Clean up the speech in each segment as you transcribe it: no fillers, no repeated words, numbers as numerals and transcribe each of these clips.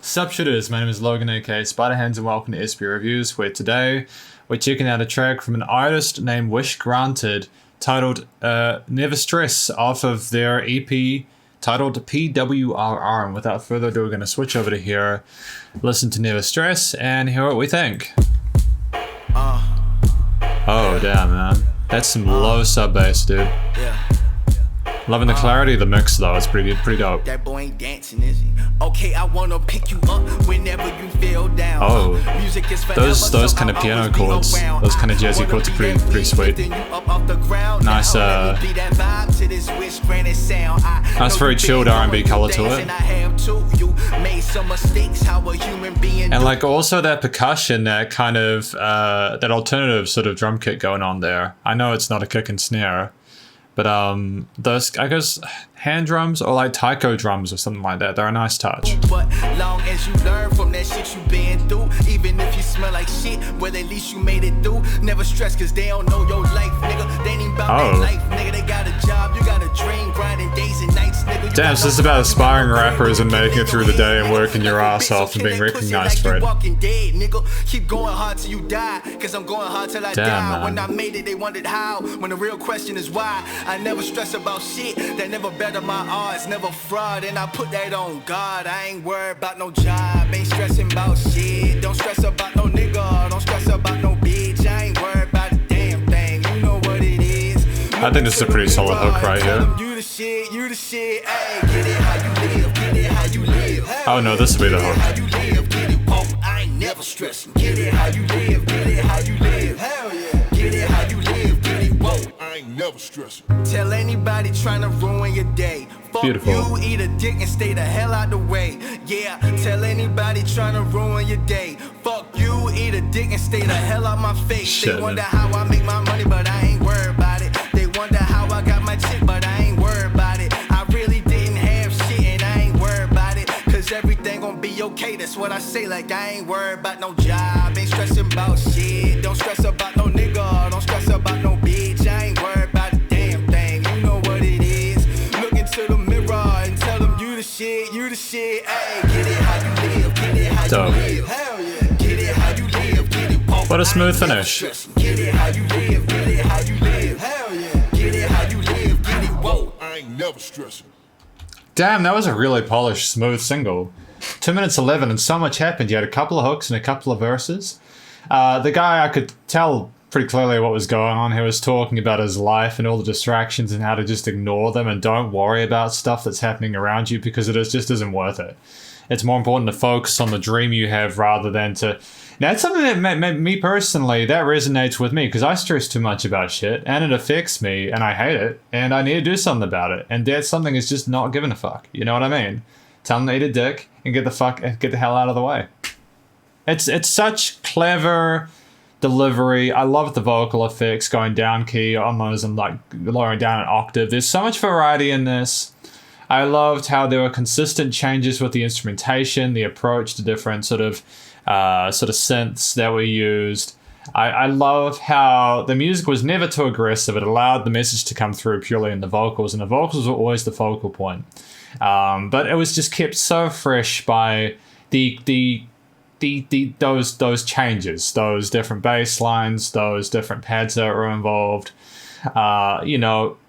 Sup shitters, my name is Logan aka Spiderhands and welcome to SP Reviews, where today we're checking out a track from an artist named WishGranted titled Never Stress off of their EP titled PWRR. And without further ado, we're going to switch over to here, listen to Never Stress and hear what we think. Oh damn man, that's some low sub bass, dude. Loving the clarity of the mix though, it's pretty dope. That boy ain't dancing, is he? Okay, I wanna pick you up whenever you feel down. Oh, music is those kind of piano chords, those kind of jazzy chords are pretty sweet. Nice, nice very chilled R&B color to it. And like also that percussion, that kind of that alternative sort of drum kit going on there. I know it's not a kick and snare, but those, I guess, hand drums or like taiko drums or something like that, they're a nice touch. But long as you learn from that shit you been through, even if you smell like shit, well at least you made it through. Never stress cause they don't know your life, nigga. They ain't even about that life, nigga. They got a job, you got a dream, grinding days and nights, nigga. Damn, so it's about aspiring rappers and making it through the day and working your ass off and being recognized for it. Dead, nigga. Keep going hard till you die, cause I'm going hard till I die. Man. When I made it, they wondered how. When the real question is why, I never stress about shit that never better my odds, never fraud, and I put that on God. I ain't worried about no job, ain't stressing about shit. Don't stress about no nigga, don't stress about no bitch. I ain't worried about a damn thing, you know what it is. I think this is a pretty solid hook right here. You the shit, ayy, get it how you live, get it how you live. Oh no, this will be the hook. How you live, get it, whoa, I ain't never stressing. Get it how you live, get it how you live. Hell yeah. Get it how you live, get it, whoa, I ain't never stressing. Tell anybody trying to ruin your day. Fuck Beautiful. you, eat a dick and stay the hell out the way. Yeah, tell anybody trying to ruin your day. Fuck you, eat a dick and stay the hell out my face. Shit, they wonder man. how I make my money, but I ain't worried about it. They wonder how I got my chick, but I ain't worried about it. I really didn't have shit and I ain't worried about it. Cause everything gon' be okay, that's what I say. Like I ain't worried about no job, ain't stressing about shit. Don't stress about no nigga, don't stress about no bitch. I ain't worried about a damn thing, you know what it is. Look into the mirror and tell them you the shit, ayy. Get it how you live, get it how Dope. you live. Hell yeah. Get it how you live, get it, whoa, What a smooth finish. Get it how you live, get it how you live. Hell yeah. Get it how you live, get it, whoa, I ain't never stressing. Damn, that was a really polished, smooth single. 2 minutes 11 and so much happened. You had a couple of hooks and a couple of verses. The guy, I could tell pretty clearly what was going on. He was talking about his life and all the distractions and how to just ignore them and don't worry about stuff that's happening around you because just isn't worth it. It's more important to focus on the dream you have rather than to... Now, it's something that me personally, that resonates with me because I stress too much about shit and it affects me and I hate it and I need to do something about it. And that something is just not giving a fuck. You know what I mean? Tell them to eat a dick and get the hell out of the way. It's such clever delivery. I love the vocal effects going down key on those and like lowering down an octave. There's so much variety in this. I loved how there were consistent changes with the instrumentation, the approach to different sort of synths that were used. I love how the music was never too aggressive. It allowed the message to come through purely in the vocals, and the vocals were always the focal point. But it was just kept so fresh by those changes, those different bass lines, those different pads that were involved.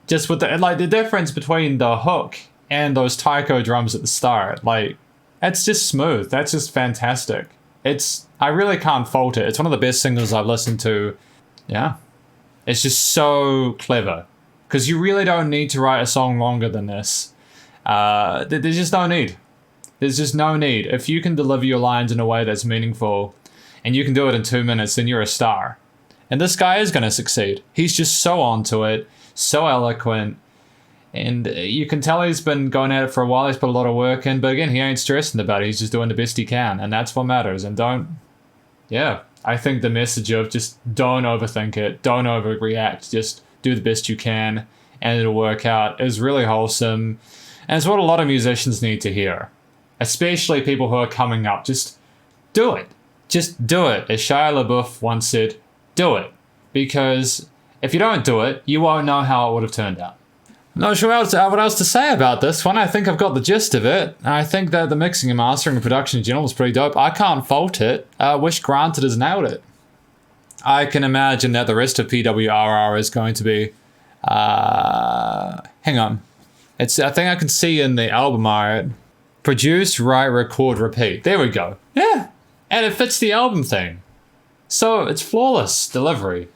Just with the difference between the hook and those taiko drums at the start, like it's just smooth. That's just fantastic. I really can't fault it. It's one of the best singles I've listened to. Yeah, it's just so clever because you really don't need to write a song longer than this. There's just no need. There's just no need. If you can deliver your lines in a way that's meaningful and you can do it in 2 minutes, then you're a star. And this guy is going to succeed. He's just so onto it, so eloquent. And you can tell he's been going at it for a while. He's put a lot of work in. But again, he ain't stressing about it. He's just doing the best he can. And that's what matters. And I think the message of just don't overthink it. Don't overreact. Just do the best you can. And it'll work out is really wholesome. And it's what a lot of musicians need to hear. Especially people who are coming up. Just do it. Just do it. As Shia LaBeouf once said, do it. Because if you don't do it, you won't know how it would have turned out. Not sure what else to say about this one. I think I've got the gist of it. I think that the mixing and mastering and production in general is pretty dope. I can't fault it. WishGranted has nailed it. I can imagine that the rest of PWRR is going to be... hang on. I think I can see in the album art, produce, write, record, repeat. There we go. Yeah. And it fits the album thing. So it's flawless delivery.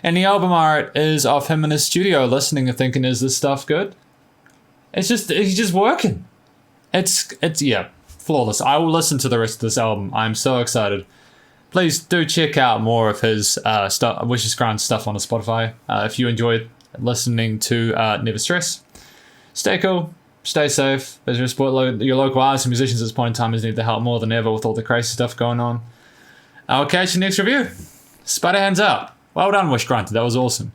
And the album art is of him in his studio listening and thinking, is this stuff good? He's just working. It's yeah, flawless. I will listen to the rest of this album. I'm so excited. Please do check out more of his stuff, WishGranted stuff on Spotify. If you enjoyed listening to Never Stress. Stay cool. Stay safe. As you support your local artists and musicians at this point in time is need the help more than ever with all the crazy stuff going on. I'll catch you next review. Spider hands up. Well done, WishGranted. That was awesome.